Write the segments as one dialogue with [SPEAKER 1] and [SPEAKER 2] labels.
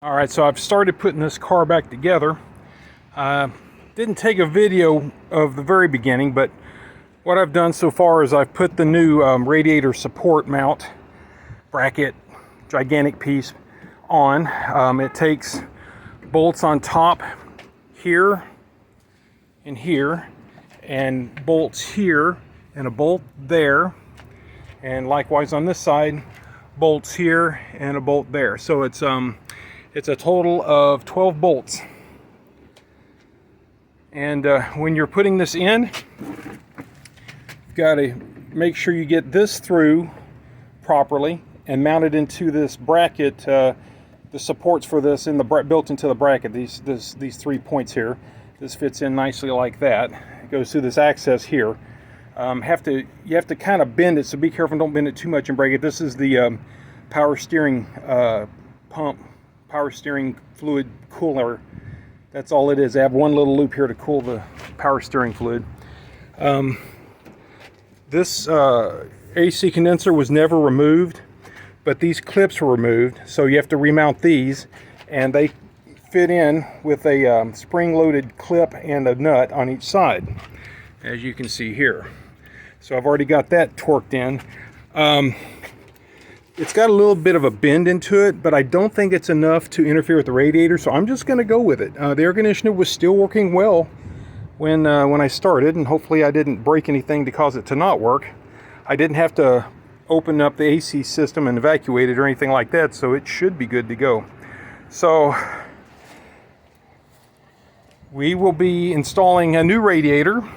[SPEAKER 1] Alright, so I've started putting this car back together. Didn't take a video of the very beginning, but what I've done so far is I've put the new radiator support mount bracket, gigantic piece, on. It takes bolts on top here and here, and bolts here, and a bolt there, and likewise on this side, bolts here and a bolt there. So it's a total of 12 bolts. And when you're putting this in, you've got to make sure you get this through properly and mount it into this bracket. The supports for this built into the bracket. These 3 points here. This fits in nicely like that. It goes through this access here. You have to kind of bend it, so be careful, don't bend it too much and break it. This is the power steering pump, power steering fluid cooler. That's all it is. I have one little loop here to cool the power steering fluid. This AC condenser was never removed, but these clips were removed, so you have to remount these, and they fit in with a spring-loaded clip and a nut on each side, as you can see here. So I've already got that torqued in. It's got a little bit of a bend into it, but I don't think it's enough to interfere with the radiator, so I'm just going to go with it. The air conditioner was still working well when I started, and hopefully I didn't break anything to cause it to not work. I didn't have to open up the AC system and evacuate it or anything like that, so it should be good to go. So we will be installing a new radiator.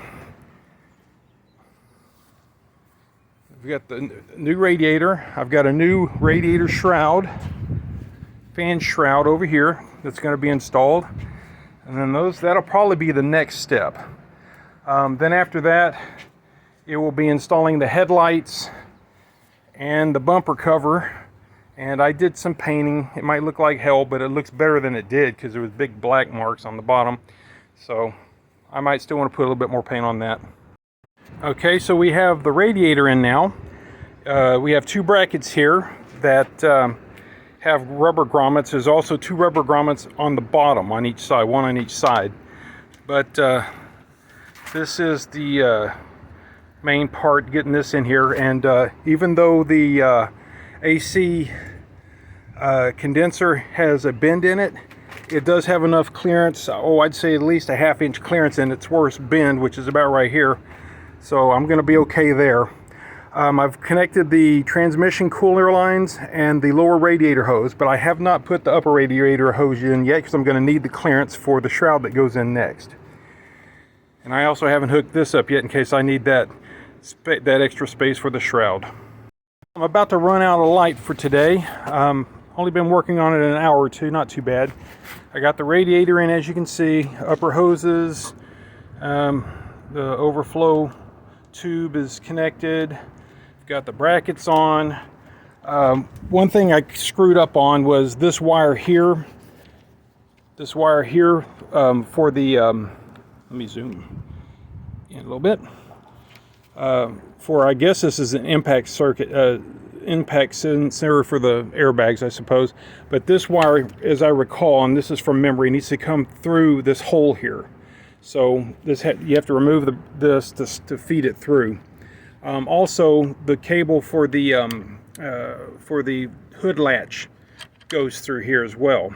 [SPEAKER 1] We've got the new radiator. I've got a new radiator shroud, fan shroud over here that's going to be installed. And then that'll probably be the next step. Then after that, it will be installing the headlights and the bumper cover. And I did some painting. It might look like hell, but it looks better than it did because there was big black marks on the bottom. So I might still want to put a little bit more paint on that. Okay, so we have the radiator in now. We have 2 brackets here that have rubber grommets. There's also 2 rubber grommets on the bottom on each side, one on each side. But this is the main part, getting this in here. And even though the AC condenser has a bend in it, it does have enough clearance. Oh, I'd say at least a 1/2 inch clearance in its worst bend, which is about right here. So I'm going to be okay there. I've connected the transmission cooler lines and the lower radiator hose, but I have not put the upper radiator hose in yet because I'm going to need the clearance for the shroud that goes in next. And I also haven't hooked this up yet in case I need that extra space for the shroud. I'm about to run out of light for today. Only been working on it an hour or two, not too bad. I got the radiator in, as you can see, upper hoses, the overflow tube is connected. Got the brackets on. One thing I screwed up on was this wire here. This wire here for the, let me zoom in a little bit. I guess this is an impact circuit, impact sensor for the airbags, I suppose. But this wire, as I recall, and this is from memory, needs to come through this hole here. So you have to remove this to feed it through. Also, the cable for the hood latch goes through here as well.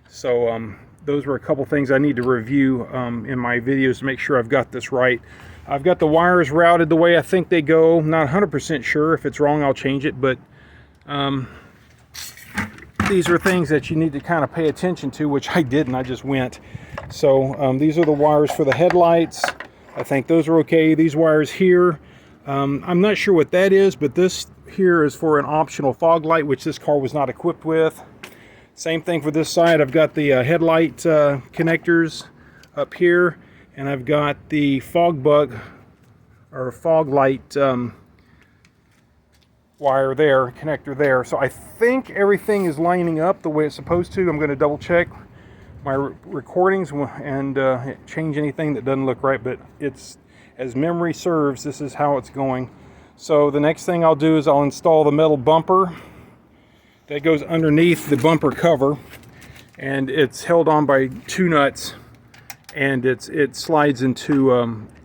[SPEAKER 1] So those were a couple things I need to review in my videos to make sure I've got this right. I've got the wires routed the way I think they go. Not 100% sure. If it's wrong, I'll change it. But these are things that you need to kind of pay attention to, which I didn't. I just went. So these are the wires for the headlights. I think those are okay. These wires here, I'm not sure what that is, but this here is for an optional fog light, which this car was not equipped with. Same thing for this side. I've got the headlight connectors up here, and I've got the fog light wire there, connector there. So I think everything is lining up the way it's supposed to. I'm going to double check my recordings and change anything that doesn't look right, but it's, as memory serves, this is how it's going. So the next thing I'll do is I'll install the metal bumper that goes underneath the bumper cover, and it's held on by 2 nuts, and it slides into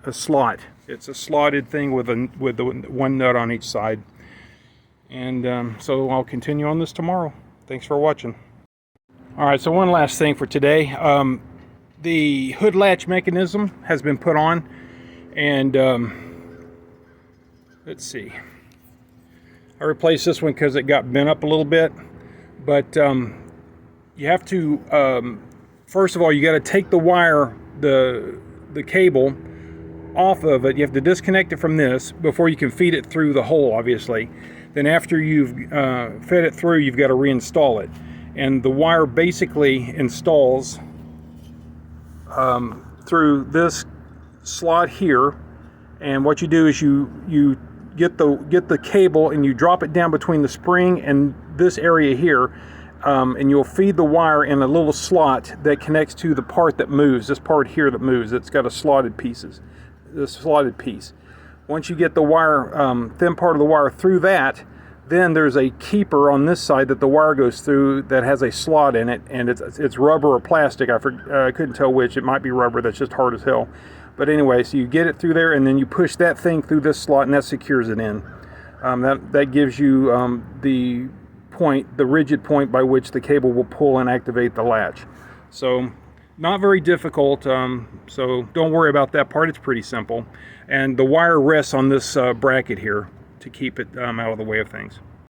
[SPEAKER 1] a slot. It's a slotted thing with the 1 nut on each side. And so I'll continue on this tomorrow. Thanks for watching. All right, so one last thing for today. The hood latch mechanism has been put on, and let's see. I replaced this one because it got bent up a little bit, but you have to, first of all, you got to take the wire, the cable off of it. You have to disconnect it from this before you can feed it through the hole, obviously. Then after you've fed it through, you've got to reinstall it. And the wire basically installs through this slot here. And what you do is you get the cable and you drop it down between the spring and this area here. And you'll feed the wire in a little slot that connects to the part that moves, this part here that moves. It's got a slotted piece. Once you get the wire, thin part of the wire through that, then there's a keeper on this side that the wire goes through that has a slot in it, and it's rubber or plastic. I couldn't tell which. It might be rubber. That's just hard as hell. But anyway, so you get it through there, and then you push that thing through this slot, and that secures it in. That gives you the rigid point by which the cable will pull and activate the latch. So not very difficult, so don't worry about that part. It's pretty simple. And the wire rests on this bracket here to keep it out of the way of things.